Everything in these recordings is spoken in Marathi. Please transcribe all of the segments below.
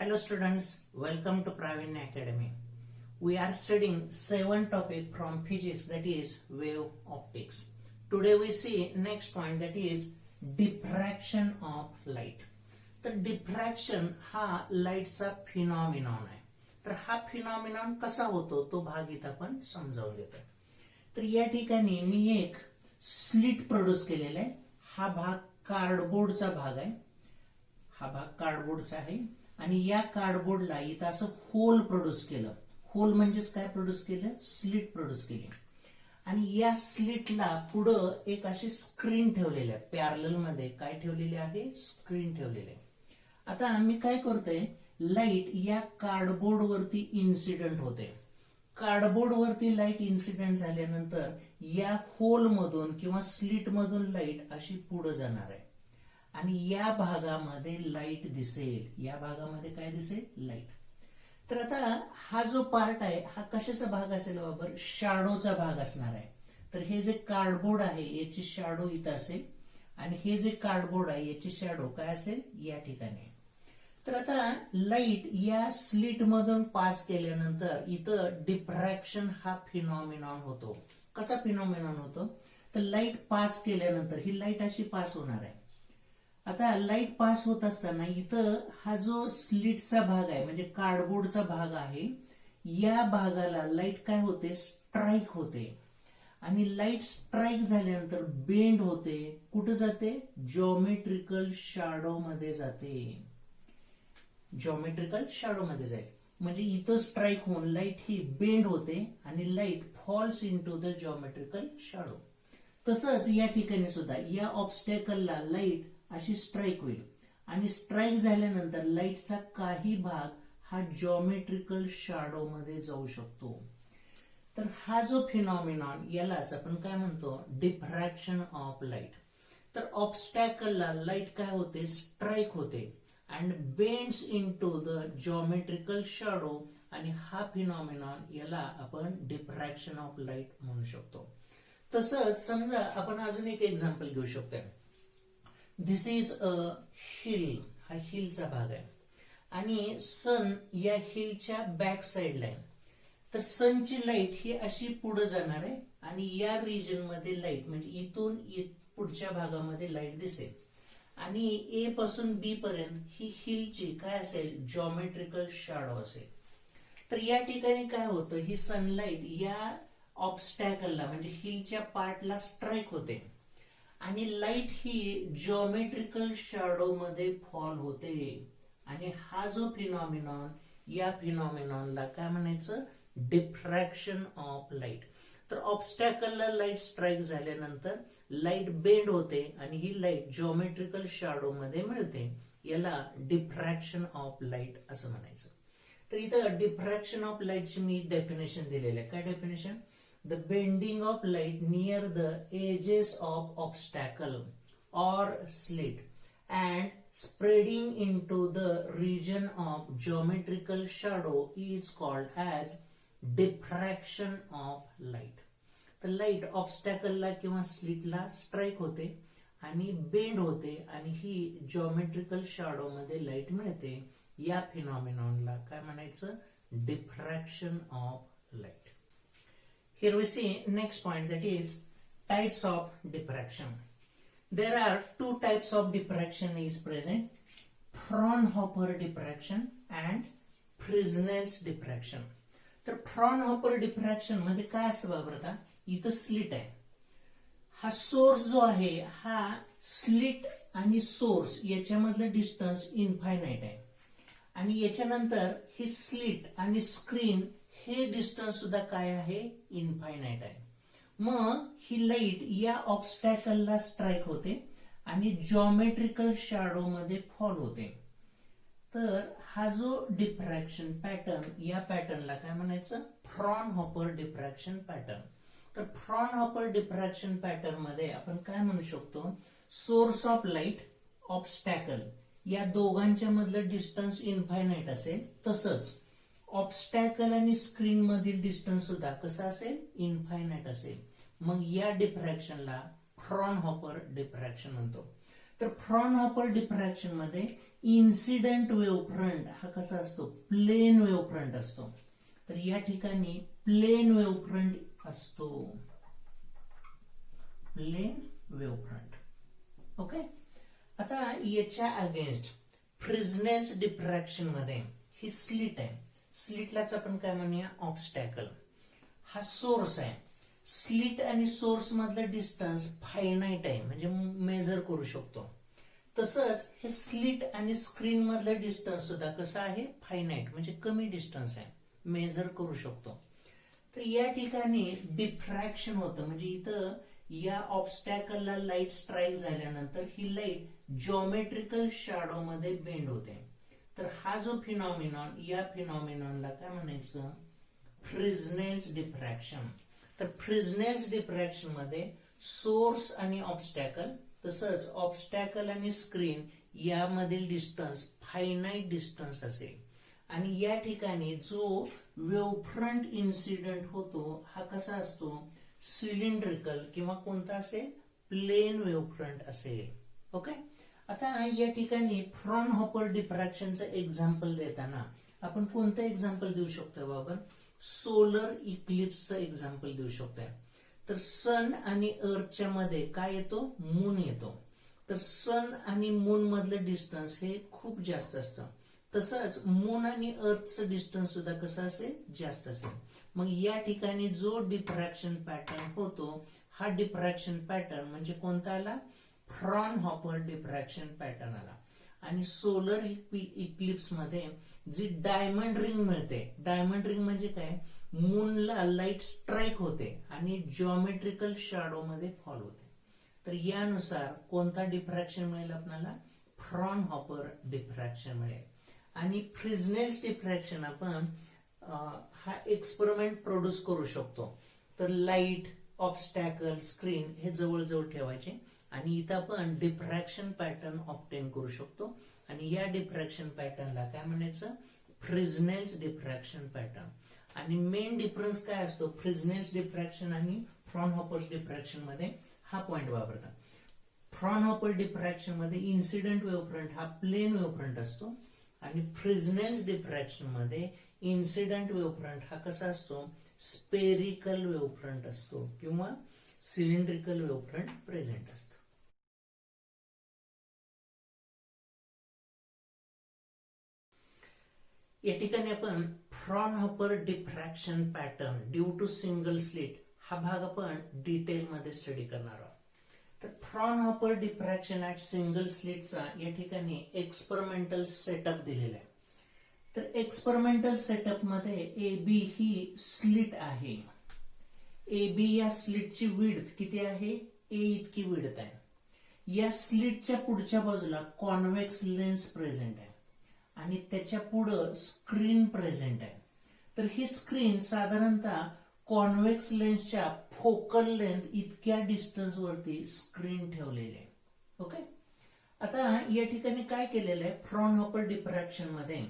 Hello students, welcome to Pravinya Academy. We are studying 7 topic from physics, that is wave optics. Today we see next point, that is diffraction of light. तर डिफ्रॅक्शन हा लाईटचा फिनॉमिनॉन आहे. तर हा फिनॉमिनॉन कसा होतो तो भाग इथं आपण समजावून घेतो. तर या ठिकाणी मी एक स्लिट प्रोड्यूस केलेला आहे. हा भाग कार्डबोर्डचा भाग आहे. हा भाग कार्डबोर्डचा आहे आणि या कार्डबोर्डला इथं असं होल प्रोड्यूस केलं. होल म्हणजेच काय प्रोड्यूस केलं? स्लिट प्रोड्यूस केली. आणि या स्लिटला पुढं एक अशी स्क्रीन ठेवलेली आहे. पॅरलल मध्ये काय ठेवलेले आहे? स्क्रीन ठेवलेली आहे. आता आम्ही काय करतोय, लाईट या कार्डबोर्ड वरती इन्सिडेंट होते. कार्डबोर्ड वरती लाईट इन्सिडेंट झाल्यानंतर या होल मधून किंवा स्लिट मधून लाईट अशी पुढे जाणार आहे आणि या भागामध्ये लाईट दिसेल. या भागामध्ये काय दिसेल? लाईट. तर आता हा जो पार्ट आहे हा कशाचा भाग असेल बाबर? शॅडोचा भाग असणार आहे. तर हे जे कार्डबोर्ड आहे याची शॅडो इथं असेल आणि हे जे कार्डबोर्ड आहे याची शॅडो काय असेल? या ठिकाणी. तर आता लाईट या स्लिट मधून पास केल्यानंतर इथं डिफ्रॅक्शन हा फिनॉमिनॉन होतो. कसा फिनॉमिनॉन होतो? तर लाईट पास केल्यानंतर ही लाईट अशी पास होणार आहे. आता लाईट पास होत असताना इथं हा जो स्लिटचा भाग आहे म्हणजे कार्डबोर्डचा भाग आहे, या भागाला लाईट काय होते? स्ट्राईक होते. आणि लाईट स्ट्राईक झाल्यानंतर बेंड होते. कुठे जाते? जॉमेट्रिकल शॅडो मध्ये जाते. जॉमेट्रिकल शॅडो मध्ये जाईल. म्हणजे इथं स्ट्राईक होऊन लाईट ही बेंड होते आणि light falls into the geometrical shadow. तसंच या ठिकाणी सुद्धा या ऑब्स्टॅकलला लाईट अशी स्ट्राईक होईल आणि स्ट्राईक झाल्यानंतर लाईटचा काही भाग हा जॉमेट्रिकल शॅडो मध्ये जाऊ शकतो. तर हा जो फिनॉमिनॉन यालाच आपण काय म्हणतो? Diffraction of light. तर ऑब्स्टॅकलला लाईट काय होते? स्ट्राईक होते and bends into the geometrical shadow आणि हा फिनॉमिनॉन याला आपण डिफ्रॅक्शन ऑफ लाईट म्हणू शकतो. तसंच समजा आपण अजून एक एक्झाम्पल घेऊ शकतो. दिस इज अ हिल. हा हिलचा भाग आहे आणि सन या हिलच्या बॅक साइडला आहे. तर सनची लाईट ही अशी पुढे जाणार आहे आणि या रिजन मध्ये लाईट म्हणजे इथून पुढच्या भागामध्ये लाईट दिसेल आणि ए पासून बी पर्यंत ही हिलची काय असेल? जॉमेट्रिकल शॅडो असेल. तर या ठिकाणी काय होतं? ही सनलाईट या ऑब्स्टॅकलला म्हणजे हिलच्या पार्टला स्ट्राईक होते आणि लाईट ही जॉमेट्रिकल शॅडो मध्ये फॉल होते. आणि हा जो फिनॉमिनॉन, या फिनॉमिनॉनला काय म्हणायचं? Diffraction of light. तर ऑब्स्टॅकलला लाईट स्ट्राईक झाल्यानंतर लाईट बेंड होते आणि ही लाईट जॉमेट्रिकल शॅडो मध्ये मिळते. याला डिफ्रॅक्शन ऑफ लाईट असं म्हणायचं. तर इथं डिफ्रॅक्शन ऑफ लाईटची मी डेफिनेशन दिलेलं आहे. काय definition? The bending of light near the edges of obstacle or slit and spreading into the region of geometrical shadow is called as diffraction of light. तर लाईट ऑब्स्टॅकलला किंवा स्लिटला स्ट्राईक होते आणि बेंड होते आणि ही जॉमेट्रिकल शॅडो मध्ये लाईट मिळते. या फिनॉमिनॉनला काय म्हणायचं? Diffraction of light. Here we see next point, that is types of diffraction. There are two types of diffraction is present: Fraunhofer diffraction and Fresnel's diffraction. तर Fraunhofer diffraction मध्ये काय असतं बाबा? आता इथं स्लिट आहे. हा सोर्स जो आहे हा स्लिट आणि सोर्स याच्यामधलं डिस्टन्स इनफायनाइट आहे आणि याच्यानंतर ही स्लिट आणि स्क्रीन हे डिस्टन्स सुद्धा काय आहे? इनफायनाइट आहे. मग ही लाईट या ऑब्स्टॅकलला स्ट्राईक होते आणि जॉमेट्रिकल शॅडो मध्ये फॉल होते. तर हा जो डिफ्रॅक्शन पॅटर्न, या पॅटर्नला काय म्हणायचं? Fraunhofer diffraction pattern. तर फ्रॉनहॉफर डिफ्रॅक्शन पॅटर्न मध्ये आपण काय म्हणू शकतो? सोर्स ऑफ लाईट, ऑब्स्टॅकल या दोघांच्या मधलं डिस्टन्स इनफायनाइट असेल. तसंच ऑब्स्टॅकल आणि स्क्रीन मधील डिस्टन्स सुद्धा कसा असेल? इनफायनाइट असेल. मग या डिफ्रॅक्शनला फ्रॉनहॉफर डिफ्रॅक्शन म्हणतो. तर फ्रॉनहॉपर डिफ्रॅक्शन मध्ये इन्सिडेंट वेव्ह फ्रंट हा कसा असतो, प्लेन वेव्ह फ्रंट असतो. तर या ठिकाणी प्लेन वेव्ह फ्रंट असतो, प्लेन वेव्ह फ्रंट. ओके. आता याच्या अगेन्स्ट फ्रिझनेल्स डिफ्रॅक्शन मध्ये ही स्लिट आहे, स्लिटलाच आपण काय म्हणूया, ऑब्स्टॅकल. हा सोर्स आहे. स्लिट आणि सोर्स मधलं डिस्टन्स फायनाईट आहे, म्हणजे मेजर करू शकतो. तसंच हे स्लिट आणि स्क्रीन मधलं डिस्टन्स सुद्धा कसं आहे, फायनाईट, म्हणजे कमी डिस्टन्स आहे, मेजर करू शकतो. तर या ठिकाणी डिफ्रॅक्शन होतं, म्हणजे इथं या ऑब्स्टॅकलला लाईट स्ट्राईक झाल्यानंतर ही लाईट जॉमेट्रिकल शॅडो मध्ये बेंड होते. तर हा जो फिनॉमिनॉन, या फिनॉमिनॉनला काय म्हणायचं, फ्रिझनेल्स डिफ्रॅक्शन. तर फ्रिझनेल्स डिफ्रॅक्शन मध्ये सोर्स आणि ऑब्स्टॅकल, तसंच ऑब्स्टॅकल आणि स्क्रीन यामधील डिस्टन्स फायनाईट डिस्टन्स असेल. आणि या ठिकाणी जो वेव्ह फ्रंट इन्सिडेंट होतो हा कसा असतो, सिलेंड्रिकल किंवा कोणता असेल, प्लेन वेव्ह फ्रंट असेल. ओके. आता या ठिकाणी फ्रॉनहॉपर डिफ्रॅक्शनचं एक्झाम्पल देताना आपण कोणतं एक्झाम्पल देऊ शकतो बाबा, सोलर इक्लिप्सचं एक्झाम्पल देऊ शकतोय. तर सन आणि अर्थच्या मध्ये काय येतो, मून येतो. तर सन आणि मून मधलं डिस्टन्स हे खूप जास्त असतं. तसंच मून आणि अर्थचं डिस्टन्स सुद्धा कसं असेल, जास्त असेल. मग या ठिकाणी जो डिफ्रॅक्शन पॅटर्न होतो हा डिफ्रॅक्शन पॅटर्न म्हणजे कोणता आला, फ्रॉनहॉपर डिफ्रॅक्शन पॅटर्न आला. आणि सोलर इक्लिप्स मध्ये जी डायमंड रिंग मिळते, डायमंड रिंग म्हणजे काय, मूनला लाईट स्ट्राईक होते आणि जॉमेट्रिकल शॅडो मध्ये फॉल होते. तर यानुसार कोणता डिफ्रॅक्शन मिळेल आपल्याला, फ्रॉनहॉपर डिफ्रॅक्शन मिळेल. आणि फ्रिझनेल्स डिफ्रॅक्शन आपण हा एक्सपेरिमेंट प्रोड्यूस करू शकतो. तर लाईट, ऑब्स्टॅकल, स्क्रीन हे जवळजवळ ठेवायचे आणि इथं आपण डिफ्रॅक्शन पॅटर्न ऑब्टेन करू शकतो. आणि या डिफ्रॅक्शन पॅटर्नला काय म्हणायचं, फ्रिझनेल्स डिफ्रॅक्शन पॅटर्न. आणि मेन डिफरन्स काय असतो फ्रिझनेल्स डिफ्रॅक्शन आणि फ्रॉनहॉपर्स डिफ्रॅक्शन मध्ये, हा पॉइंट वापरतात. फ्रॉनहॉपर डिफ्रॅक्शन मध्ये इन्सिडेंट वेव्ह फ्रंट हा प्लेन वेव्ह फ्रंट असतो आणि फ्रिझनेल्स डिफ्रॅक्शन मध्ये इन्सिडेंट वेव्ह फ्रंट हा कसा असतो, स्पेरिकल वेव्ह फ्रंट असतो किंवा सिलेंड्रिकल वेव्ह फ्रंट प्रेझेंट असतो. या ठिकाणी आपण Fraunhofer diffraction pattern due to single slit हा भाग आपण डिटेल मध्ये स्टडी करणार आहोत. तर फ्रॉनहॉपर डिफ्रॅक्शन ऍट सिंगल स्लिटचा या ठिकाणी एक्सपेरिमेंटल सेटअप दिलेला आहे. तर एक्सपेरिमेंटल सेटअप मध्ये ए बी ही स्लिट आहे. ए बी या स्लिटची विड्थ किती आहे, ए इतकी विड्थ आहे. या स्लिटच्या पुढच्या बाजूला कॉन्व्हेक्स लेन्स प्रेझेंट आहे आणि त्याच्या पुढं स्क्रीन प्रेझेंट आहे. तर ही स्क्रीन साधारणतः कॉन्व्हेक्स लेन्सच्या फोकल लेंथ इतक्या डिस्टन्स वरती स्क्रीन ठेवलेली आहे. ओके. आता या ठिकाणी काय केलेलं आहे, फ्रॉनहॉपर डिफ्रॅक्शन मध्ये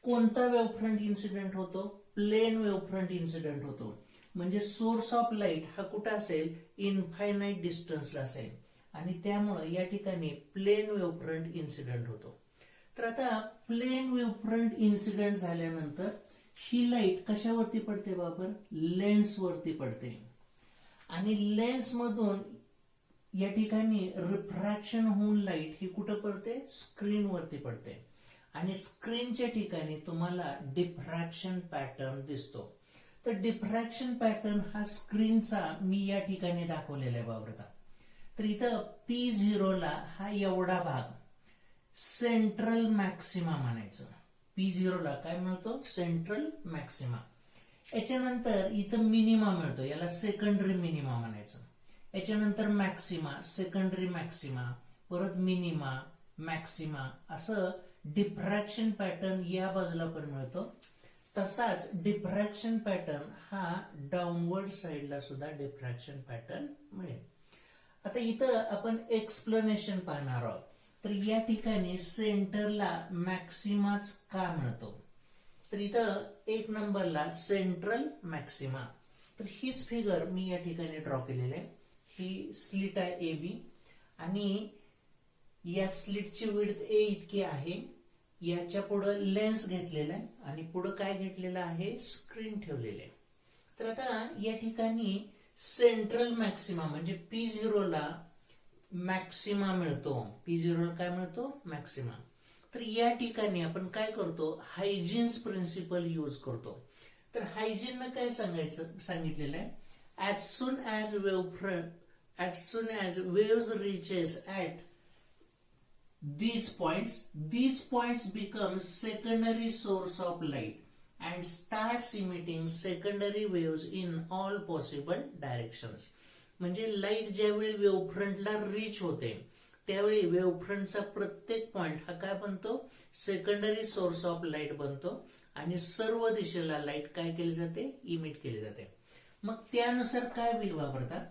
कोणता वेव्ह फ्रंट इन्सिडेंट होतो, प्लेन वेव्ह फ्रंट इन्सिडेंट होतो. म्हणजे सोर्स ऑफ लाईट हा कुठं असेल, इनफायनाईट डिस्टन्सला असेल आणि त्यामुळे या ठिकाणी प्लेन वेव्ह फ्रंट इन्सिडेंट होतो. तर आता प्लेन वेव्ह फ्रंट इन्सिडेंट झाल्यानंतर ही लाईट कशावरती पडते बाबर, लेन्स वरती पडते आणि लेन्स मधून या ठिकाणी रिफ्रॅक्शन होऊन लाईट ही कुठं पडते, स्क्रीन वरती पडते आणि स्क्रीनच्या ठिकाणी तुम्हाला डिफ्रॅक्शन पॅटर्न दिसतो. तर डिफ्रॅक्शन पॅटर्न हा स्क्रीनचा मी या ठिकाणी दाखवलेला आहे बाबरता. तर इथं P0 ला हा एवढा भाग सेंट्रल मॅक्सिमा म्हणायचं. P0 ला काय म्हणतो, सेंट्रल मॅक्सिमा. याच्यानंतर इथं मिनिमा मिळतो, याला सेकंडरी मिनिमा म्हणायचं. याच्यानंतर मॅक्सिमा, सेकंडरी मॅक्सिमा, परत मिनिमा, मॅक्सिमा, असं डिफ्रॅक्शन पॅटर्न या बाजूला पण मिळतो. तसाच डिफ्रॅक्शन पॅटर्न हा डाऊनवर्ड साइडला सुद्धा डिफ्रॅक्शन पॅटर्न मिळेल. आता इथं आपण एक्सप्लेनेशन पाहणार आहोत. तर या ठिकाणी सेंटरला मॅक्सिमाच का मिळतो, तर इथं एक नंबरला सेंट्रल मॅक्सिमा. तर हीच फिगर मी या ठिकाणी ड्रॉ केलेली आहे. ही स्लिट आहे ए बी आणि या स्लिटची विड्थ ए इतकी आहे, याच्या पुढे लेन्स घेतलेला आहे आणि पुढे काय घेतलेलं आहे, स्क्रीन ठेवलेले आहे. तर आता या ठिकाणी सेंट्रल मॅक्सिमा म्हणजे P0 ला मॅक्सिमा मिळतो. P0 ला काय मिळतो, मॅक्सिमा. तर या ठिकाणी आपण काय करतो, हायजीन्स प्रिन्सिपल यूज करतो. तर हायजीन काय सांगितलेलं आहे, as soon as waves reaches at these points becomes secondary source of light and starts emitting secondary waves in all possible directions. म्हणजे लाईट ज्यावेळी वेव्हफ्रंटला रीच होते त्यावेळी वेव्हफ्रंटचा प्रत्येक पॉइंट हा काय बनतो, सेकंडरी सोर्स ऑफ लाईट बनतो आणि सर्व दिशेला लाईट काय केली जाते, इमिट केली जाते. मग त्यानुसार काय होईल वापरता,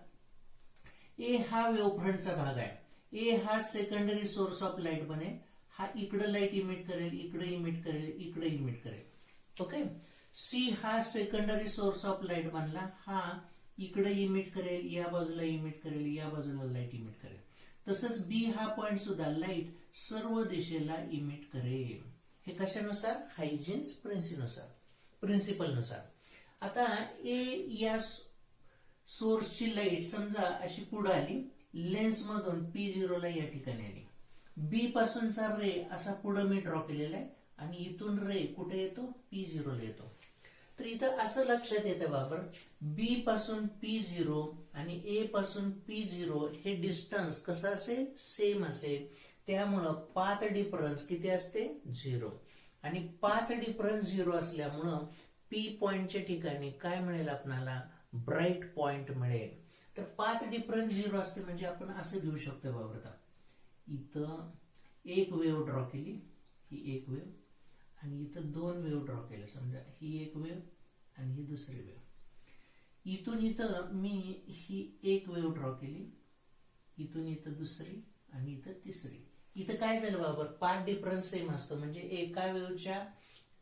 ए हा वेव्हफ्रंटचा भाग आहे, ए हा सेकंडरी सोर्स ऑफ लाईट बनेल, हा इकडे लाईट इमिट करेल, इकडे इमिट करेल, इकडे इमिट करेल. ओके. सी हा सेकंडरी सोर्स ऑफ लाईट बनला, हा इकडे इमिट करेल, या बाजूला इमिट करेल, या बाजूला लाईट इमिट करेल. तसंच बी हा पॉइंट सुद्धा लाईट सर्व दिशेला इमिट करेल. हे कशानुसार, हायजीन्स प्रिन्सिपल नुसार. आता ए या सोर्सची लाईट समजा अशी पुढे आली, लेन्स मधून P0 ला या ठिकाणी आली, बी पासूनचा रे असा पुढे मी ड्रॉ केलेला आहे आणि इथून रे कुठे येतो, P0 ला येतो. तर इथं असं लक्षात येतं बाबर, बी पासून P0 आणि ए पासून P0 हे डिस्टन्स कसं असेल, सेम असेल. त्यामुळं पाथ डिफरन्स किती असते, 0. आणि पाथ डिफरन्स 0 असल्यामुळं P पॉइंटच्या ठिकाणी काय मिळेल आपल्याला, ब्राईट पॉइंट मिळेल. तर पाथ डिफरन्स 0 असते म्हणजे आपण असं घेऊ शकतो बाबा, इथं एक वेव्ह ड्रॉ केली, ही एक वेव्ह, आणि इथं दोन वेव्ह ड्रॉ केले, समजा ही एक वेव्ह आणि ही दुसरी वेव्ह. इथून इथं मी ही एक वेव्ह ड्रॉ केली, इथून इथं दुसरी आणि इथं तिसरी. इथं काय झालं बाबा, पाथ डिफरन्स सेम असतो म्हणजे एका वेव्हच्या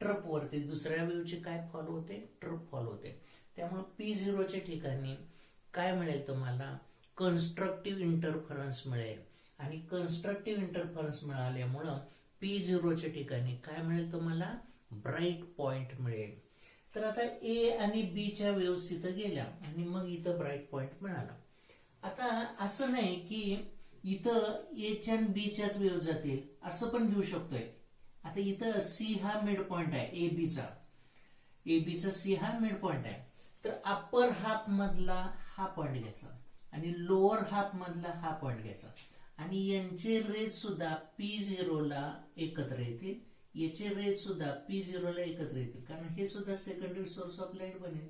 ट्रप वरती दुसऱ्या वेव्हचे काय फॉलो होते, ट्रप फॉलो होते. त्यामुळे P0 च्या ठिकाणी काय मिळेल तुम्हाला, कन्स्ट्रक्टिव्ह इंटरफरन्स मिळेल. आणि कन्स्ट्रक्टिव्ह इंटरफरन्स मिळाल्यामुळं P0 च्या ठिकाणी काय मिळेल तुम्हाला, ब्राईट पॉइंट मिळेल. तर आता ए आणि बी च्या वेव्स तिथं गेल्या आणि मग इथं ब्राईट पॉइंट मिळाला. आता असं नाही की इथं एच्या आणि बीच्याच वेव्ह जातील, असं पण घेऊ शकतोय. आता इथं सी हा मिड पॉइंट आहे एबीचा सी हा मिड पॉइंट आहे. तर अप्पर हाफ मधला हा पॉइंट घ्यायचा आणि लोअर हाफ मधला हा पॉइंट घ्यायचा आणि यांचे रेज सुद्धा P0 ला एकत्र येतील, याचे रेज सुद्धा P0 ला एकत्र येतील, कारण हे सुद्धा सेकंडरी सोर्स ऑफ लाईट बनेल.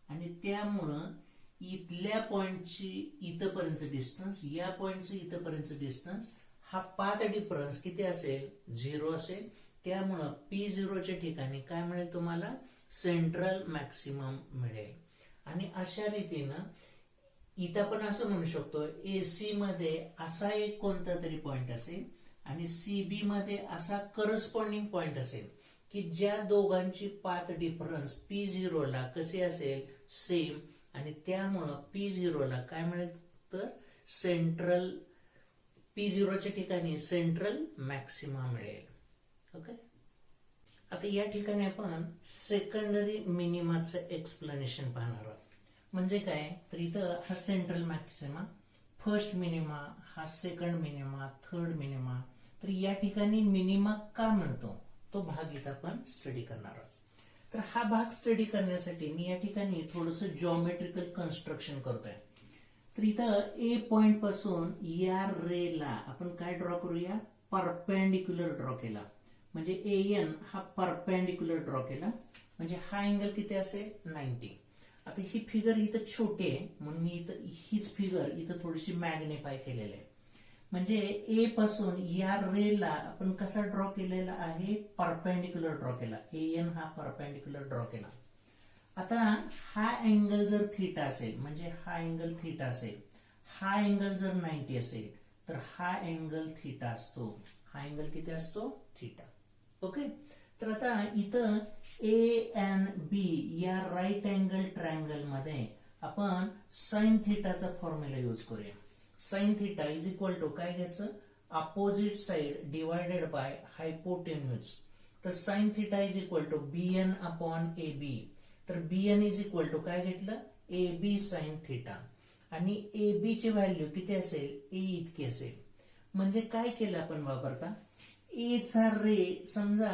आणि त्यामुळं इथल्या पॉइंटची इथपर्यंत डिस्टन्स, या पॉइंटचं इथपर्यंत डिस्टन्स, हा पाथ डिफरन्स किती असेल, 0 असेल. त्यामुळं P0 च्या ठिकाणी काय मिळेल तुम्हाला, सेंट्रल मॅक्सिमम मिळेल. आणि अशा रीतीनं इथं आपण असं म्हणू शकतो, AC मध्ये असा एक कोणता तरी पॉइंट असेल आणि CB मध्ये असा करस्पॉन्डिंग पॉइंट असेल की ज्या दोघांची पाथ डिफरन्स P0 ला कसे असेल, सेम. आणि त्यामुळं P0 ला काय मिळेल, तर सेंट्रल P0 च्या ठिकाणी सेंट्रल मॅक्सिमा मिळेल. ओके. आता या ठिकाणी आपण सेकंडरी मिनिमाचं एक्सप्लेनेशन पाहणार आहोत. म्हणजे काय, तर इथं हा सेंट्रल मॅक्सिमा, फर्स्ट मिनिमा, हा सेकंड मिनिमा, थर्ड मिनिमा. तर या ठिकाणी मिनिमा का मिळतो तो भाग इथं आपण स्टडी करणार आहोत. तर हा भाग स्टडी करण्यासाठी मी या ठिकाणी थोडंसं जॉमेट्रिकल कन्स्ट्रक्शन करतोय. तर इथं ए पॉइंट पासून या रेला आपण काय ड्रॉ करूया, परपेंडिक्युलर ड्रॉ केला. म्हणजे AN हा परपेंडिक्युलर ड्रॉ केला म्हणजे हा अँगल किती असेल, 90. आता ही फिगर इथं छोटी आहे म्हणून मी इथं हीच फिगर इथं थोडीशी मॅग्निफाय केलेली आहे. म्हणजे ए पासून या रेला आपण कसा ड्रॉ केलेला आहे, परपेंडिक्युलर ड्रॉ केला. AN हा परपेंडिक्युलर ड्रॉ केला. आता हा अँगल जर थीटा असेल म्हणजे हा अँगल थीटा असेल, हा अँगल जर 90 असेल तर हा अँगल थीटा असतो. हा अँगल किती असतो, थीटा. ओके. तर आता इथं ANB या राईट अँगल ट्रायंगल मध्ये आपण साइन थीटाचा फॉर्म्युला यूज करूया. Sine theta is equal to काय घ्यायचं, opposite side divided by hypotenuse. तर sin theta is equal to bn upon ab. तर bn is equal to काय घेतलं ab sin theta आणि ab ची व्हॅल्यू किती असेल a इतकी असेल. म्हणजे काय केलं आपण वापरता a चा रे समजा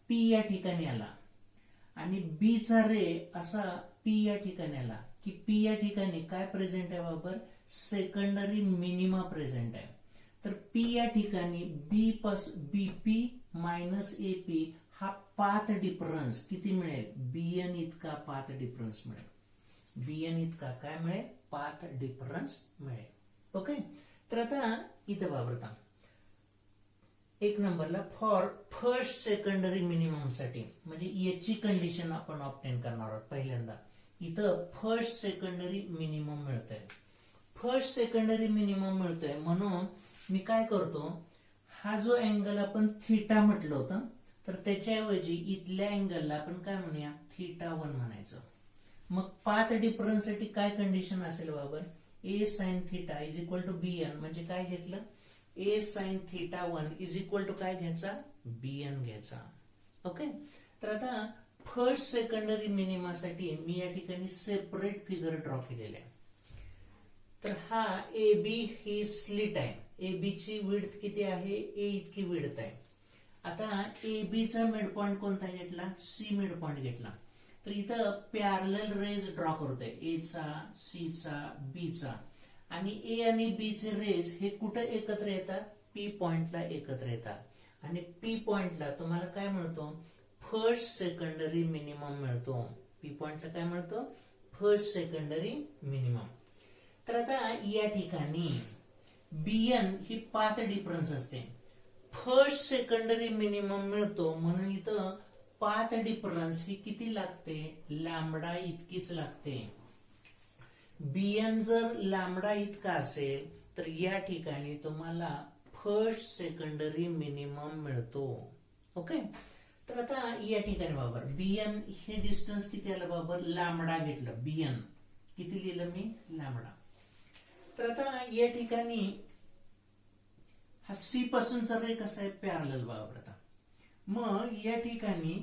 p या ठिकाणी आला आणि b चा रे असा p या ठिकाणी आला की p या ठिकाणी काय प्रेझेंट आहे बाबर सेकंडरी मिनिमा प्रेझेंट आहे. तर p या ठिकाणी bp मायनस AP हा पाथ डिफरन्स किती मिळेल bn इतका पाथ डिफरन्स मिळेल. bn इतका काय मिळेल पाथ डिफरन्स मिळेल. ओके. तर आता इथं वापरता एक नंबरला फॉर फर्स्ट सेकंडरी मिनिमम साठी म्हणजे याची कंडिशन आपण ऑब्टेन करणार आहोत. पहिल्यांदा इथं फर्स्ट सेकंडरी मिनिमम मिळतंय. फर्स्ट सेकंडरी मिनिमम मिळतोय म्हणून मी काय करतो हा जो अँगल आपण थीटा म्हटलं होतं तर त्याच्याऐवजी इथल्या अँगलला आपण काय म्हणूया θ1 म्हणायचं. मग पाथ डिफरन्स साठी काय कंडिशन असेल बाबर a sin θ is equal to bn म्हणजे काय घेतलं a sin θ1 is equal to काय घ्यायचा bn घ्यायचा. ओके. तर आता फर्स्ट सेकंडरी मिनिमासाठी मी या ठिकाणी सेपरेट फिगर ड्रॉ केलेला आहे. तर हा AB ही स्लिट आहे. AB ची विड्थ किती आहे a इतकी विड्थ आहे. आता AB चा मिड पॉइंट कोणता घेतला C मिड पॉइंट घेतला. तर इथं पॅरलल रेज ड्रॉ करतोय A चा C चा B चा आणि A आणि B चे रेज हे कुठे एकत्र येतात P पॉइंटला एकत्र येतात आणि P पॉइंटला तुम्हाला काय मिळतो फर्स्ट सेकंडरी मिनिमम मिळतो. P पॉइंटला काय मिळतो फर्स्ट सेकंडरी मिनिमम. तर आता या ठिकाणी bn ही पाथ डिफरन्स असते. फर्स्ट सेकंडरी मिनिमम मिळतो म्हणून इथं पाथ डिफरन्स ही किती लागते लॅम्बडा इतकीच लागते. bn जर लॅम्बडा इतका असेल तर या ठिकाणी तुम्हाला फर्स्ट सेकंडरी मिनिमम मिळतो. ओके. तर आता या ठिकाणी बाबर bn हे डिस्टन्स किती आलं बाबर लॅम्बडा घेतलं bn किती लिहिलं मी लॅम्बडा. तर आता या ठिकाणी हा C पासूनचा रे कसा आहे पॅरलल वापरता. मग या ठिकाणी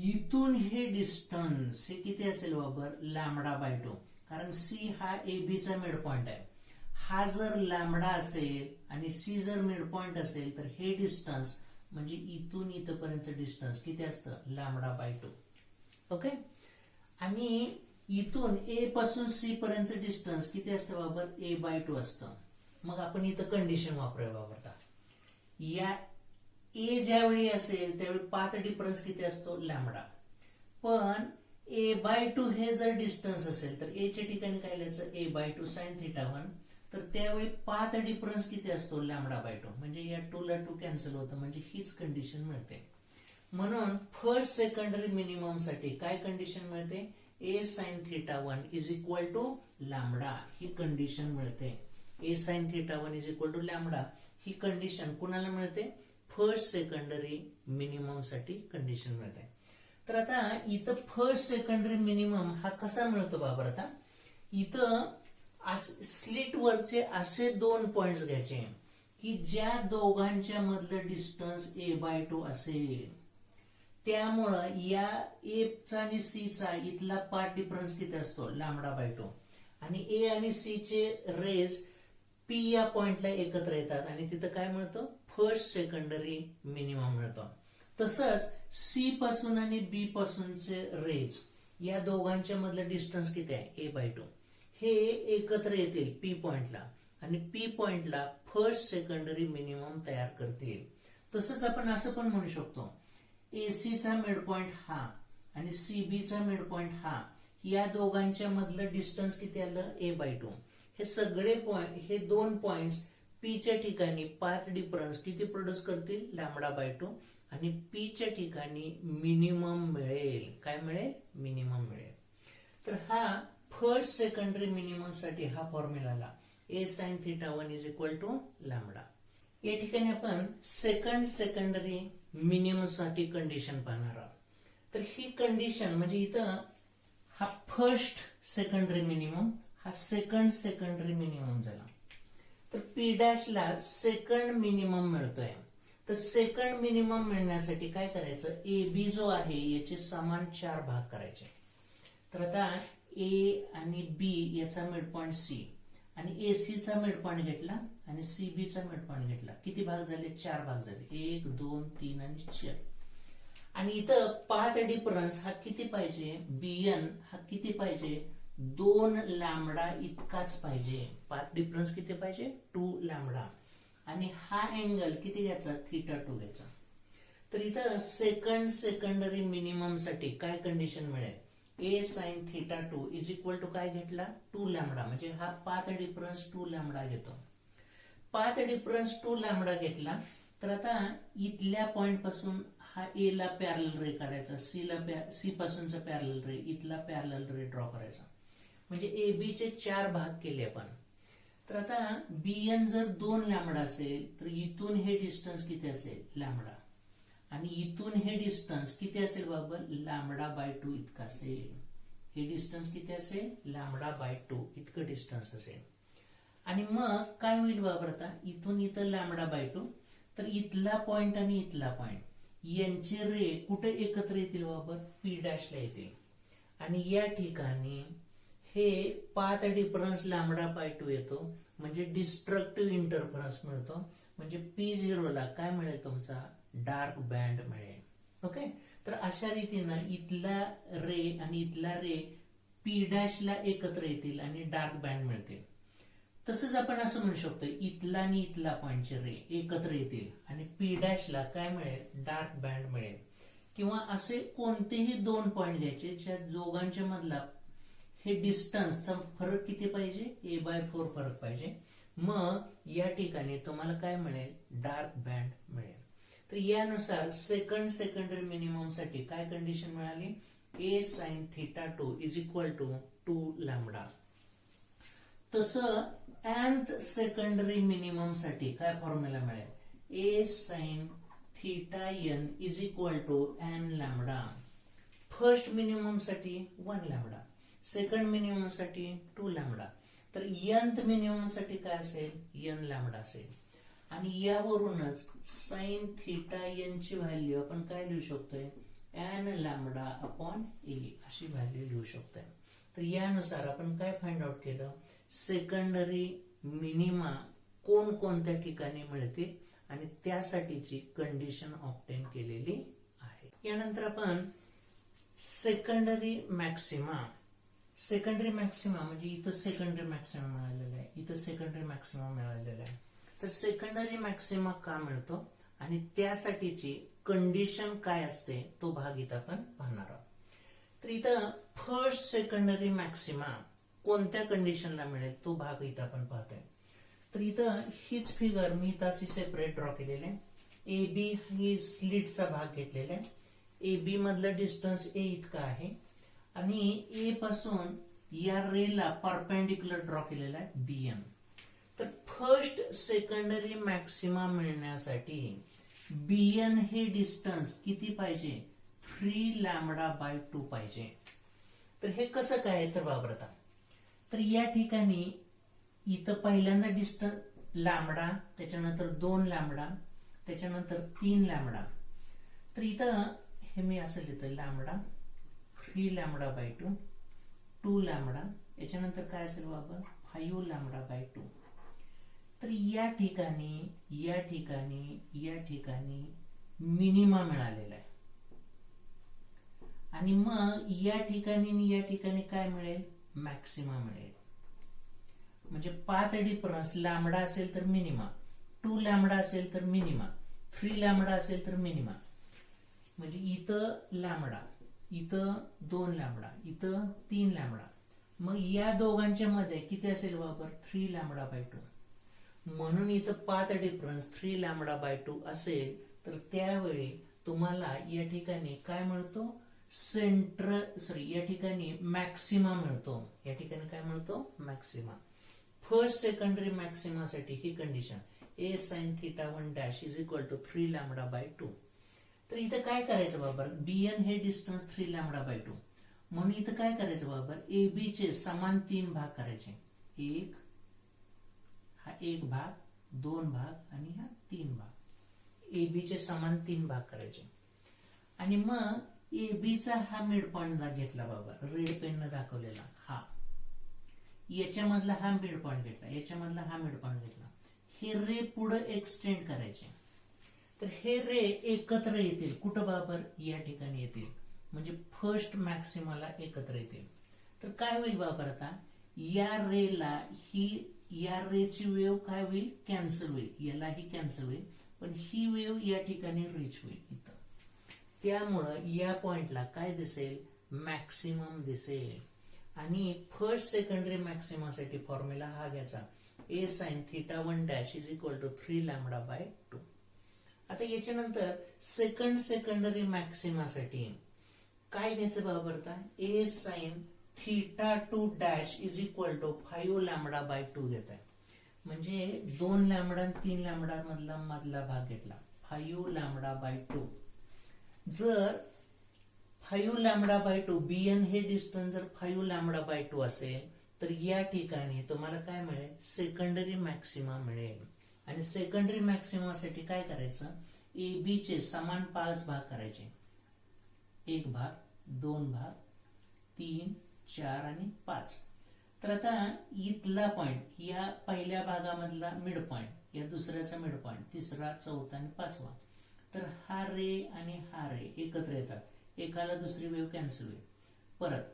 इथून हे डिस्टन्स हे किती असेल बाबर लॅम्बडा बाय 2 कारण C हा AB चा मिड पॉइंट आहे. हा जर लॅम्बडा असेल आणि C जर मिड पॉइंट असेल तर हे डिस्टन्स म्हणजे इथून इथपर्यंत डिस्टन्स किती असतं लॅम्बडा बाय 2. ओके. आणि इथून A पासून C पर्यंत डिस्टन्स किती असतं बाबर A बाय 2 असतं. मग आपण इथं कंडिशन वापरूया वापरता या A ज्यावेळी असेल त्यावेळी पाथ डिफरन्स किती असतो लॅम्बडा. पण A बाय 2 हे जर डिस्टन्स असेल तर A च्या ठिकाणी काय लिहायचं A बाय 2 sin θ1 तर त्यावेळी पाथ डिफरन्स किती असतो लॅम्बडा बाय 2 म्हणजे या 2 ला 2 कॅन्सल होतं म्हणजे हीच कंडिशन मिळते. म्हणून फर्स्ट सेकंडरी मिनिमम साठी काय कंडिशन मिळते A sin θ1 is equal to lambda ही कंडिशन मिळते. A sin θ1 is equal to lambda ही कंडिशन कुणाला मिळते फर्स्ट सेकंडरी मिनिमम साठी कंडिशन मिळते. तर आता इथं फर्स्ट सेकंडरी मिनिमम हा कसा मिळतो बाबर आता इथं स्लिट वरचे असे दोन पॉइंट्स घ्यायचे की ज्या दोघांच्या मधलं डिस्टन्स A बाय 2 असेल. त्यामुळं या A चा आणि C चा इथला पाथ डिफरन्स किती असतो लॅम्बडा बाय 2 आणि A आणि C चे रेज P या पॉइंटला एकत्र येतात आणि तिथं काय मिळतं फर्स्ट सेकंडरी मिनिमम मिळतो. तसंच C पासून आणि B पासूनचे रेज या दोघांच्या मधलं डिस्टन्स किती आहे A बाय 2 हे एकत्र येतील P पॉइंटला आणि P पॉइंटला फर्स्ट सेकंडरी मिनिमम तयार करतील. तसंच आपण असं पण म्हणू शकतो AC चा मिड पॉइंट हा आणि CB चा मिड पॉइंट हा या दोघांच्या मधलं डिस्टन्स किती आलं A बाय 2. हे सगळे पॉइंट हे दोन पॉइंट्स P च्या ठिकाणी पाथ डिफरन्स किती प्रोड्यूस करतील लॅम्बडा बाय 2 आणि P च्या ठिकाणी मिनिमम मिळेल. काय मिळेल मिनिमम मिळेल. तर हा फर्स्ट सेकंडरी मिनिमम साठी हा फॉर्म्युला आला A sin θ1 is equal to lambda. या ठिकाणी आपण सेकंड सेकंडरी मिनिमम साठी कंडिशन पाहणार आहोत. तर ही कंडिशन म्हणजे इथं हा फर्स्ट सेकंडरी मिनिमम हा सेकंड सेकंडरी मिनिमम झाला. तर पी डॅशला सेकंड मिनिमम मिळतोय. तर सेकंड मिनिमम मिळण्यासाठी काय करायचं, ए बी जो आहे याचे समान 4 भाग करायचे. तर आता ए आणि बी याचा मिड पॉइंट सी आणि एसी चा मिड पॉइंट घेतला आणि सीबी चा मिड पॉइंट घेतला. किती भाग झाले, 4 भाग झाले, 1 2 3 आणि 4. आणि इथं पाथ डिफरन्स हा किती पाहिजे, बीएन हा किती पाहिजे, 2 लॅम्बडा इतकाच पाहिजे. पाथ डिफरन्स किती पाहिजे, 2 लॅम्बडा. आणि हा अँगल किती घ्यायचा, θ2 घ्यायचा. तर इथं सेकंडरी मिनिमम साठी काय कंडिशन मिळेल, A sine θ2 is equal to काय घेतला, 2 लॅम्बडा. म्हणजे हा पाथ डिफरन्स 2 लॅम्बडा घेतो. पाथ डिफरन्स 2 लॅम्बडा घेतला तर आता इथल्या पॉइंट पासून हा ए ला पॅरल रे काढायचा, सी पासूनचा पॅरल रे, इथला पॅरल रे ड्रॉ करायचा. म्हणजे ए बी चे 4 भाग केले आपण. तर आता बीएन जर 2 लॅम्बडा असेल तर इथून हे डिस्टन्स किती असेल, लॅम्बडा. आणि इथून हे डिस्टन्स किती असेल बाबा, लॅम्बडा बाय 2 इतका असेल. हे डिस्टन्स किती असेल, लॅम्बडा बाय 2 इतकं डिस्टन्स असेल. आणि मग काय होईल बाबा, आता इथून इथं लॅम्बडा बाय 2, तर इथला पॉइंट आणि इथला पॉइंट यांचे रे कुठे एकत्र येतील बाबा, पी डॅशला येतील. आणि या ठिकाणी हे पाथ डिफरन्स लॅम्बडा बाय 2 येतो. म्हणजे डिस्ट्रक्टिव्ह इंटरफरन्स मिळतो. म्हणजे P0 ला काय मिळेल, तुमचा डार्क बँड मिळेल. ओके. तर अशा रीतीनं इथला रे आणि इथला रे पी डॅशला एकत्र येतील आणि डार्क बँड मिळतील. तसंच आपण असं म्हणू शकतो, इथला आणि इथला पॉइंटचे रे एकत्र येतील आणि पी डॅशला काय मिळेल, डार्क बँड मिळेल. किंवा असे कोणतेही 2 पॉइंट घ्यायचे ज्या दोघांच्या मधला हे डिस्टन्सचा फरक किती पाहिजे, a/4 फरक पाहिजे. मग या ठिकाणी तुम्हाला काय मिळेल, डार्क बँड मिळेल. तर यानुसार सेकंडरी मिनिमम साठी काय कंडिशन मिळाली, A sine θ2 is equal to 2 lambda. तसं nth सेकंडरी मिनिमम साठी काय फॉर्म्युला मिळेल, A sine θn is equal to n lambda. First minimum साठी 1 लॅम्बडा, सेकंड मिनिमम साठी 2 लॅम्बडा. तर nth मिनिमम साठी काय असेल, n लॅम्बडा असेल. आणि यावरूनच साइन θn ची व्हॅल्यू आपण काय लिहू शकतोय, n लॅम्बडा अपॉन ए अशी व्हॅल्यू लिहू शकतोय. तर यानुसार आपण काय फाइंड आउट केलं, सेकंडरी मिनिमा कोणत्या ठिकाणी मिळतील आणि त्यासाठीची कंडिशन ऑब्टेन केलेली आहे. यानंतर आपण सेकंडरी मॅक्सिमा म्हणजे इथं सेकंडरी मॅक्सिमा मिळालेला आहे, इथं सेकंडरी मॅक्सिमा मिळालेला आहे. तर सेकंडरी मॅक्सिमा का मिळतो आणि त्यासाठीची कंडिशन काय असते तो भाग इथं आपण पाहणार आहोत. तर इथं फर्स्ट सेकंडरी मॅक्सिमा कोणत्या कंडिशनला मिळेल तो भाग इथं आपण पाहतोय. तर इथं हीच फिगर मी इथं अशी सेपरेट ड्रॉ केलेली आहे. ए बी ही स्लिटचा भाग घेतलेला आहे. ए बी मधलं डिस्टन्स ए इतका आहे आणि ए पासून या रेला परपेंडिक्युलर ड्रॉ केलेला आहे बीएन. तर फर्स्ट सेकंडरी मॅक्सिमा मिळण्यासाठी बीएन हे डिस्टन्स किती पाहिजे, 3 लॅम्बडा बाय 2 पाहिजे. तर हे कसं काय तर वापरता, तर या ठिकाणी इथं पहिल्यांदा डिस्टन्स लॅम्बडा, त्याच्यानंतर 2 लॅम्बडा, त्याच्यानंतर 3 लॅम्बडा. तर इथं हे मी असं लिहितो, लॅम्बडा 3 लॅम्बडा बाय 2, 2 लॅम्बडा, याच्यानंतर काय असेल बाबा 5 लॅम्बडा बाय 2. तर या ठिकाणी मिनिमा मिळालेला आहे. आणि मग या ठिकाणी काय मिळेल, मॅक्सिमा मिळेल. म्हणजे पाथ डिफरन्स लॅम्बडा असेल तर मिनिमा, 2 लॅम्बडा असेल तर मिनिमा, 3 लॅम्बडा असेल तर मिनिमा. म्हणजे इथं लॅम्बडा, इथं 2 लॅम्बडा, इथं 3 लॅम्बडा. मग या दोघांच्या मध्ये किती असेल बाबा, 3 लॅम्बडा बाय 2. म्हणून इथं पाथ डिफरन्स 3 लॅम्बडा बाय 2 असेल तर त्यावेळी तुम्हाला या ठिकाणी काय मिळतो, या ठिकाणी मॅक्सिमा मिळतो. या ठिकाणी काय मिळतो, मॅक्सिमा. फर्स्ट सेकंडरी मॅक्सिमा साठी ही condition, A sine θ1 dash is equal to 3 lambda by 2. तर इथं काय करायचं बाबा, बीएन हे डिस्टन्स 3 लॅम्बडा बाय 2. म्हणून इथं काय करायचं बाबा, ए बी चे समान 3 भाग करायचे. एक हा 1 भाग, 2 भाग आणि हा 3 भाग. AB चे समान 3 भाग करायचे. आणि मग AB चा हा मिड पॉइंट घेतला बाबा, रेड पेन न दाखवलेला हा, याच्यामधला हा मिड पॉइंट घेतला, याच्यामधला हा मिड पॉइंट घेतला. हे रे पुढे एक्सटेंड करायचे. तर हे रे एकत्र येतील कुठं बाबर, या ठिकाणी येतील, म्हणजे फर्स्ट मॅक्सिमाला एकत्र येतील. तर काय होईल बाबर, आता या रेला ही, या रेची वेव्ह काय होईल, कॅन्सल होईल, यालाही कॅन्सल होईल, पण ही वेव्ह या ठिकाणी रीच होईल इथं. त्यामुळं या पॉइंटला काय दिसेल, मॅक्सिमम दिसेल. आणि फर्स्ट सेकंडरी मॅक्सिमासाठी फॉर्म्युला हा घ्यायचा, a sin θ1 dash is equal to 3 lambda by 2. आता याच्यानंतर सेकंडरी मॅक्सिमासाठी काय घ्यायचं बाबा, आता a sin θ2 dash is equal to 5 lambda by 2 घेत आहे. म्हणजे 2 लॅम्बडा आणि 3 लॅम्बडा मधला भाग घेतला, 5 लॅम्बडा बाय 2. जर 5 लॅम्बडा बाय 2 bn हे डिस्टन्स जर 5 लॅम्बडा बाय 2 असेल, तर या ठिकाणी तुम्हाला काय मिळेल, सेकंडरी मॅक्सिमा मिळेल. आणि सेकंडरी मॅक्सिमासाठी काय करायचं, AB चे समान 5 भाग करायचे, 1 भाग, 2 भाग, 3, 4 आणि 5. तर आता इथला पॉइंट, या पहिल्या भागामधला मिड पॉइंट, या दुसऱ्याचा मिड पॉइंट, तिसरा, चौथा आणि 5वा. तर हा रे आणि हा रे एकत्र येतात, एकाला दुसरी वेव्ह कॅन्सल होईल. परत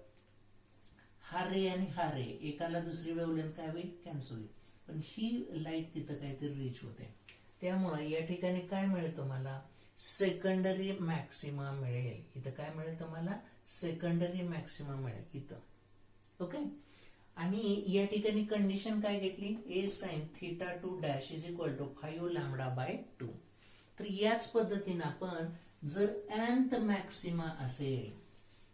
हा रे आणि हा रे, एकाला दुसरी वेव्ह लेंथ काय होईल, कॅन्सल होईल. पण ही लाईट तिथं काहीतरी रीच होते. त्यामुळे या ठिकाणी काय मिळेल तुम्हाला, सेकंडरी मॅक्सिमा मिळेल. इथं काय मिळेल तुम्हाला, सेकंडरी मॅक्सिमा मिळेल इथं. ओके. आणि या ठिकाणी कंडिशन काय घेतली, a sin θ2 dash is equal to 5 lambda by 2. तर याच पद्धतीने आपण जर nth मॅक्सिमा असेल,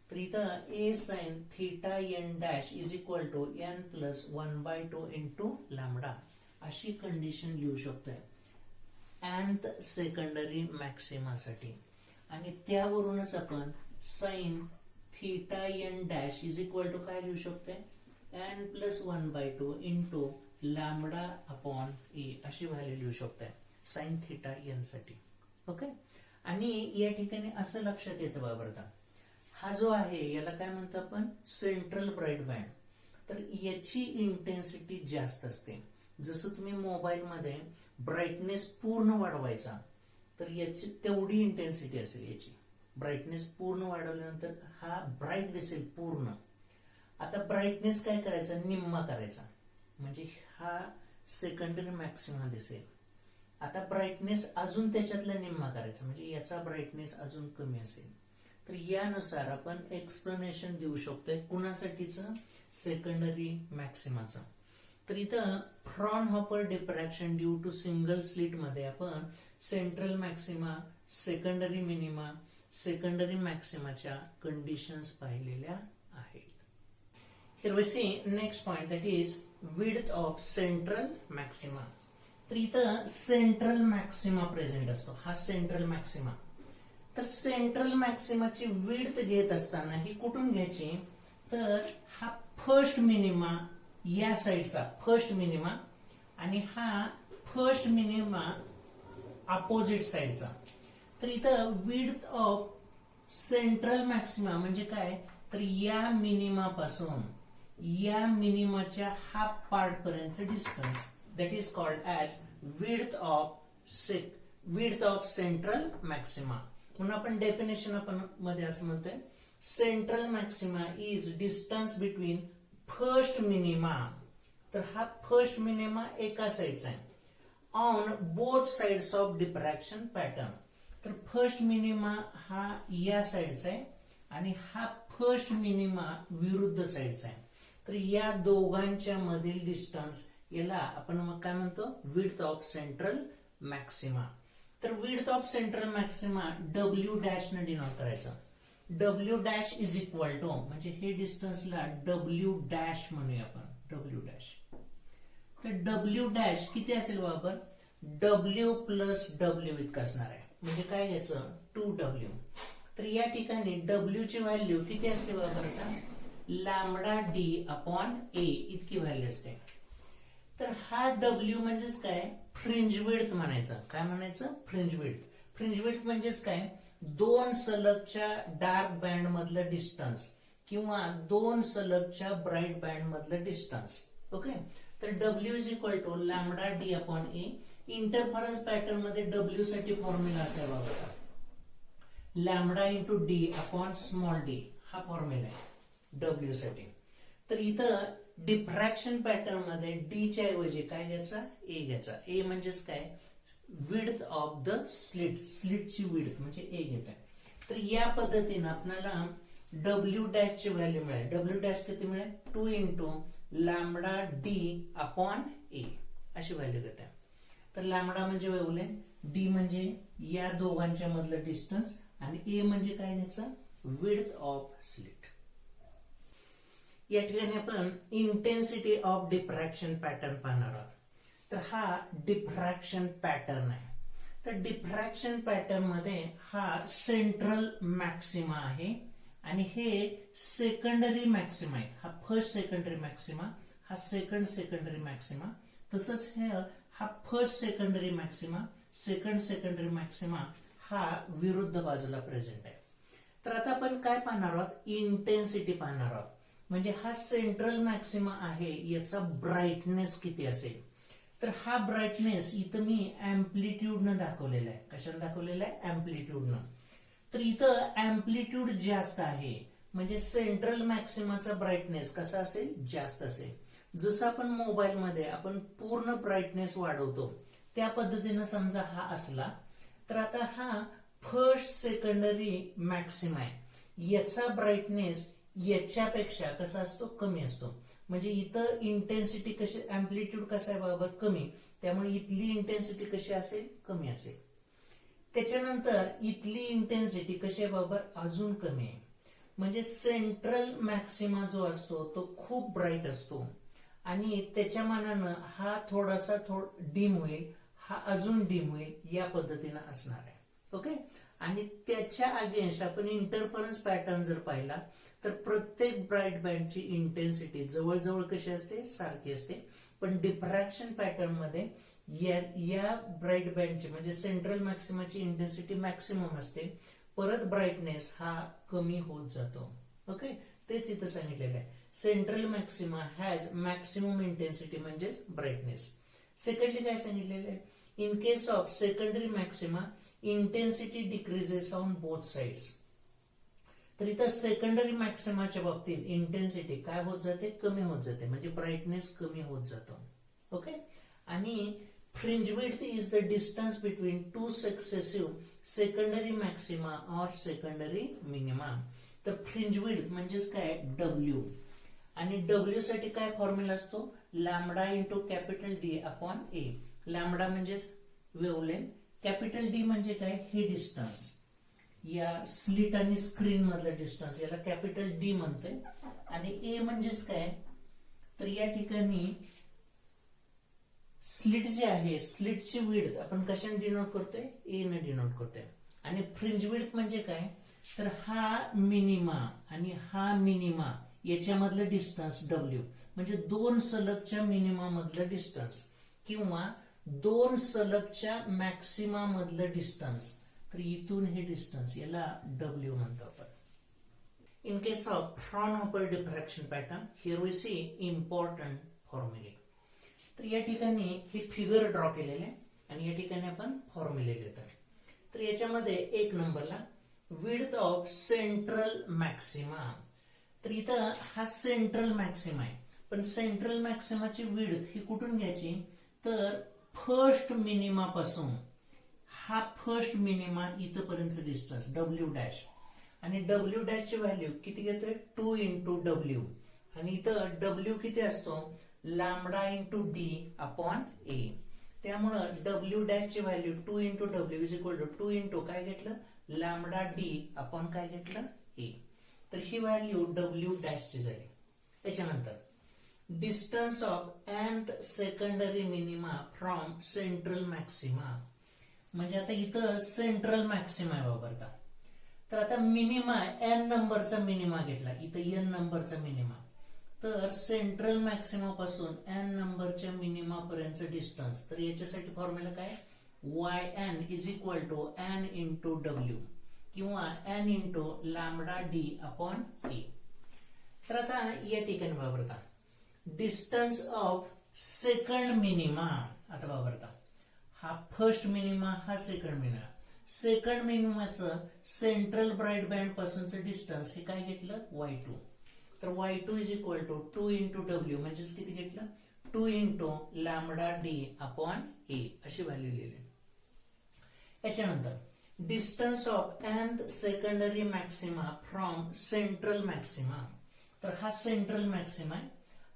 तर इथं a sin θn dash is equal to n plus 1 by 2 into lambda अशी कंडिशन लिहू शकतोय nth सेकंडरी मॅक्सिमासाठी. आणि त्यावरूनच आपण sin θn dash is equal to काय लिहू शकतोय, n plus 1 by 2 into lambda upon a अशी व्हॅल्यू लिहू शकतोय sin θn साठी. ओके. आणि या ठिकाणी असं लक्षात येतं बाबा, हा जो आहे याला काय म्हणतो आपण, सेंट्रल ब्राईट बँड. तर याची इंटेन्सिटी जास्त असते. जसं तुम्ही मोबाईल मध्ये ब्राईटनेस पूर्ण वाढवायचा, तर याची तेवढी इंटेन्सिटी असेल याची. ब्राईटनेस पूर्ण वाढवल्यानंतर हा ब्राईट दिसेल पूर्ण. आता ब्राईटनेस काय करायचा, निम्मा करायचा, म्हणजे हा सेकंडरी मॅक्सिमा दिसेल. आता ब्राईटनेस अजून त्याच्यातला निम्मा करायचा, म्हणजे याचा ब्राईटनेस अजून कमी असेल. तर यानुसार आपण एक्सप्लेनेशन देऊ शकतोय कुणासाठीचं, सेकंडरी मॅक्सिमाचं. तर इथं Fraunhofer diffraction due to single slit मध्ये आपण central maxima, secondary minima, secondary मॅक्सिमाच्या कंडिशन्स पाहिलेल्या आहेत. Here we see next point, that is width of central maxima. तर इथं सेंट्रल मॅक्सिमा प्रेझेंट असतो, हा सेंट्रल मॅक्सिमा. तर सेंट्रल मॅक्सिमाची विड्थ घेत असताना ही कुठून घ्यायची, तर हा फर्स्ट मिनिमा, या साईडचा फर्स्ट मिनिमा, आणि हा फर्स्ट मिनिमा अपोजिट साईडचा. तर इथं विड्थ ऑफ सेंट्रल मॅक्सिमा म्हणजे काय, तर या मिनिमा पासून या मिनिमाच्या हाफ पार्ट पर्यंतचं distance, that is called as width of central maxima. म्हणून आपण डेफिनेशन आपण मध्ये असं म्हणतोय, central maxima is distance between first minima. तर हा फर्स्ट मिनिमा एका साइडचा आहे, on both sides of diffraction pattern. तर फर्स्ट मिनिमा हा या साइडचा आहे आणि हा फर्स्ट मिनिमा विरुद्ध साइडचा आहे. तर या दोघांच्या मधील डिस्टन्स याला आपण मग काय म्हणतो, विड्थ ऑफ सेंट्रल मॅक्सिमा. तर width of central maxima W dash ने डिनोट करायचं. W dash is equal to, म्हणजे हे डिस्टन्सला W डॅश म्हणूया आपण, W डॅश. तर W डॅश किती असेल बाबा, W प्लस W इतकं असणार आहे. म्हणजे काय घ्यायचं, 2W. तर या ठिकाणी W ची व्हॅल्यू किती असते बाबा, आता लॅम्बडा D अपॉन A इतकी व्हॅल्यू असते. तर हा डब्ल्यू म्हणजेच काय, फ्रिंज विड्थ म्हणायचं. काय म्हणायचं, फ्रिंज विड्थ. फ्रिंज विड्थ म्हणजेच काय, दोन सलगच्या डार्क बँड मधलं डिस्टन्स किंवा दोन सलगच्या ब्राईट बँड मधलं डिस्टन्स. ओके, तर W is equal to lambda D upon A. Interference pattern मध्ये डब्ल्यू साठी फॉर्म्युला असा बघा, lambda into D upon small d, हा फॉर्म्युला आहे डब्ल्यू साठी. तर इथं डिफ्रॅक्शन पॅटर्न मध्ये डी च्या ऐवजी काय घ्यायचा, ए घ्यायचा. ए म्हणजेच काय, विड्थ ऑफ द स्लिट, स्लिटची विड्थ म्हणजे ए घेत आहे. तर या पद्धतीने आपल्याला डब्ल्यू डॅश ची व्हॅल्यू मिळेल. डब्ल्यू डॅश किती मिळेल, 2 into lambda D upon A अशी व्हॅल्यू घेत आहे. तर लॅमडा म्हणजे वेव्हलेंथ, डी म्हणजे या दोघांच्या मधलं डिस्टन्स आणि ए म्हणजे काय घ्यायचं, विड्थ ऑफ स्लिट. या ठिकाणी आपण इंटेन्सिटी ऑफ डिफ्रॅक्शन पॅटर्न पाहणार आहोत. तर हा डिफ्रॅक्शन पॅटर्न आहे. तर डिफ्रॅक्शन पॅटर्न मध्ये हा सेंट्रल मॅक्सिमा आहे आणि हे सेकंडरी मॅक्सिमा आहे. हा फर्स्ट सेकंडरी मॅक्सिमा, हा सेकंड सेकंडरी मॅक्सिमा, तसंच हा first secondary maxima, second secondary maxima हा विरुद्ध बाजूला प्रेझेंट आहे. तर आता आपण काय पाहणार आहोत, इंटेन्सिटी पाहणार आहोत. म्हणजे हा सेंट्रल मॅक्सिमा आहे, याचा ब्राईटनेस किती असेल. तर हा ब्राईटनेस इथं मी अँप्लिट्यूडनं दाखवलेला आहे. कशाने दाखवलेला आहे, अँप्लिट्यूडनं. तर इथं अँप्लिट्यूड जास्त आहे म्हणजे सेंट्रल मॅक्सिमाचा ब्राईटनेस कसा असेल, जास्त असेल. जसं आपण मोबाईल मध्ये आपण पूर्ण ब्राईटनेस वाढवतो त्या पद्धतीनं समजा हा असला, तर आता हा फर्स्ट सेकंडरी मॅक्सिमा आहे, याचा ब्राईटनेस याच्यापेक्षा कसा असतो, कमी असतो. म्हणजे इथं इंटेन्सिटी कशी, अँप्लिट्यूड कसा आहे बरोबर, कमी, त्यामुळे इथली इंटेन्सिटी कशी असेल, कमी असेल. त्याच्यानंतर इथली इंटेन्सिटी कशी आहे बरोबर, अजून कमी आहे. म्हणजे सेंट्रल मॅक्सिमा जो असतो तो खूप ब्राईट असतो आणि त्याच्या मानानं हा थोडासा डीम होईल, हा अजून डीम होईल, या पद्धतीनं असणार आहे. ओके, आणि त्याच्या अगेन्स्ट आपण इंटरफरन्स पॅटर्न जर पाहिला तर प्रत्येक ब्राईट बँडची इंटेन्सिटी जवळजवळ कशी असते, सारखी असते. पण डिफ्रॅक्शन पॅटर्न मध्ये या ब्राईट बँडची म्हणजे सेंट्रल मॅक्सिमाची इंटेन्सिटी मॅक्सिमम असते, परत ब्राईटनेस हा कमी होत जातो. ओके, तेच इथं सांगितलेलं आहे, central maxima has maximum intensity म्हणजेच ब्राईटनेस. सेकंडली काय सांगितलेलं आहे, in case of secondary maxima intensity decreases on both sides. तर इथं सेकंडरी मॅक्सिमाच्या बाबतीत इंटेन्सिटी काय होत जाते, कमी होत जाते, म्हणजे ब्राईटनेस कमी होत जातो. ओके, आणि fringe width is the distance between two successive secondary maxima और सेकंडरी मिनिमा. तर फ्रिंज विड्थ म्हणजेच काय, डब्ल्यू, आणि डब्ल्यू साठी काय फॉर्म्युला असतो, lambda into capital D upon A. Lambda म्हणजेच वेव्हलेंथ, कॅपिटल डी म्हणजे काय, हे डिस्टन्स, या स्लिट आणि स्क्रीन मधलं डिस्टन्स, याला कॅपिटल डी म्हणतोय. आणि ए म्हणजेच काय, तर या ठिकाणी स्लिट जे आहे, स्लिटची विड्थ आपण कशाने डिनोट करतोय, ए ने डिनोट करतोय. आणि फ्रिंज विड्थ म्हणजे काय, तर हा मिनिमा आणि हा मिनिमा याच्यामधलं डिस्टन्स डब्ल्यू, म्हणजे दोन सलगच्या मिनिमा मधलं डिस्टन्स किंवा दोन सलगच्या मॅक्सिमा मधलं डिस्टन्स. तर इथून हे डिस्टन्स याला डब्ल्यू म्हणतो आपण. In case of Fraunhofer diffraction pattern, here we see important फॉर्म्युले. तर या ठिकाणी हे फिगर ड्रॉ केलेले आहे आणि या ठिकाणी आपण फॉर्म्युले देतो. तर याच्यामध्ये एक नंबरला विड्थ ऑफ सेंट्रल मॅक्सिमा. तर इथं हा सेंट्रल मॅक्सिमा आहे, पण सेंट्रल मॅक्सिमाची विड्थ ही कुठून घ्यायची, तर फर्स्ट मिनिमा पासून हा फर्स्ट मिनिमा इथपर्यंत डिस्टन्स डब्ल्यू डॅश, आणि डब्ल्यू डॅश ची व्हॅल्यू किती घेतोय, 2 इंटू डब्ल्यू, आणि इथं डब्ल्यू किती असतो, lambda into D upon A. त्यामुळं डब्ल्यू डॅश ची value 2 into W is equal to 2 into काय घेतलं, लॅमडा डी अपॉन काय घेतलं, ए. तर ही व्हॅल्यू डब्ल्यू डॅश ची झाली. त्याच्यानंतर distance of nth secondary minima from central maxima. म्हणजे आता इथं सेंट्रल मॅक्सिमा आहे वापरता, तर आता मिनिमा n नंबरचा मिनिमा घेतला, इथं n नंबरचा मिनिमा, तर सेंट्रल मॅक्सिमा पासून n नंबरच्या मिनिमा पर्यंतचं डिस्टन्स, तर याच्यासाठी फॉर्म्युला काय, yn is equal to n into W किंवा n into lambda D upon A. तर आता या ठिकाणी वापरता डिस्टन्स ऑफ सेकंड मिनिमा. आता वापरता हा फर्स्ट मिनिमा, हा सेकंड मिनिमा. सेकंड मिनिमाचं सेंट्रल ब्राईट बँड पासूनचं डिस्टन्स हे काय घेतलं, y2. तर y2 is equal to 2 into W म्हणजेच किती घेतलं, 2 into lambda D upon A अशी व्हॅल्यू लिहिली. याच्यानंतर distance of nth secondary maxima from central maxima. तर हा सेंट्रल मॅक्सिमा आहे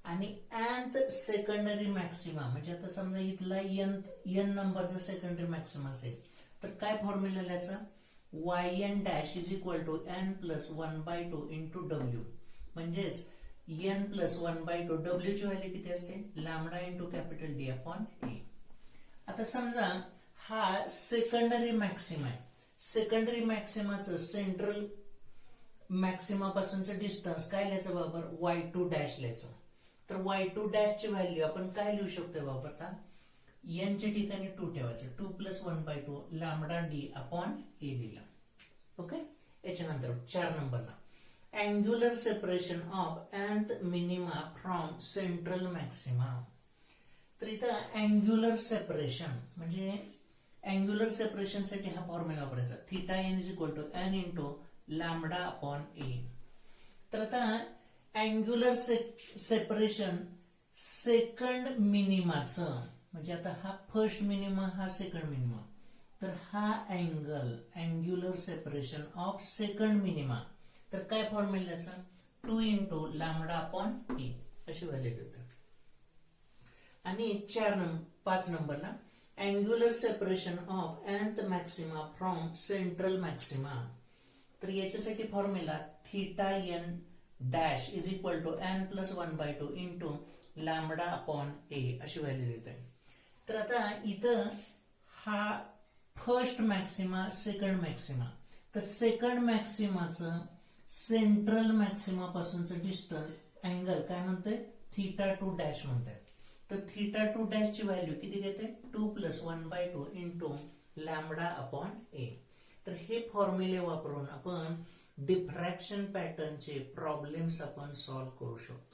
आणि nth सेकंडरी मॅक्सिमा म्हणजे आता समजा इथला n नंबरचा सेकंडरी मॅक्सिमा असेल तर काय फॉर्म्युला लिहायचा, yn dash is equal to n plus 1/2 into W म्हणजेच n प्लस 1/2 डब्ल्यू ची व्हॅल्यू किती असते, lambda into capital D upon A. आता समजा हा सेकंडरी मॅक्सिमा आहे. सेकंडरी मॅक्सिमाचं सेंट्रल मॅक्सिमा पासूनचं डिस्टन्स काय लिहायचं बाबर, y2 डॅश लिहायचं. तर y2 डॅश ची व्हॅल्यू आपण काय लिहू शकतो वापरता, n च्या ठिकाणी 2 ठेवायचं, 2 plus 1/2 lambda D upon A लिहिला. ओके. याच्यानंतर 4 नंबरला angular separation of nth minima from central maxima. तर इथं अँग्युलर सेपरेशन म्हणजे अँग्युलर सेपरेशन साठी हा फॉर्म्युला वापरायचा, theta n is equal to n into lambda upon A. तर आता अँग्युलर सेपरेशन सेकंड मिनिमाचं म्हणजे आता हा फर्स्ट मिनिमा, हा सेकंड मिनिमा, तर हा angle angular separation of second minima तर काय फॉर्म्युलाचा, 2 इंटू लॅम्बडा अपॉन ए अशी व्हॅल्यू देतो. आणि 5 नंबरला angular separation of nth maxima from central maxima. तर याच्यासाठी formula theta n dash is equal to n plus 1/2 into lambda upon A अशी व्हॅल्यू देतोय. तर आता इथं हा फर्स्ट मॅक्सिमा, सेकंड मॅक्सिमा, तर सेकंड मॅक्सिमाचं सेंट्रल मॅक्सिमा पासूनचं डिस्टन्स अँगल काय म्हणतंय, थीटा 2 डॅश म्हणतंय. तर थीटा 2 डॅश ची व्हॅल्यू किती घेते, 2 plus 1/2 into lambda upon A. तर हे फॉर्म्युले वापरून आपण डिफ्रॅक्शन पॅटर्नचे प्रॉब्लेम्स आपण सॉल्व्ह करू शकतो.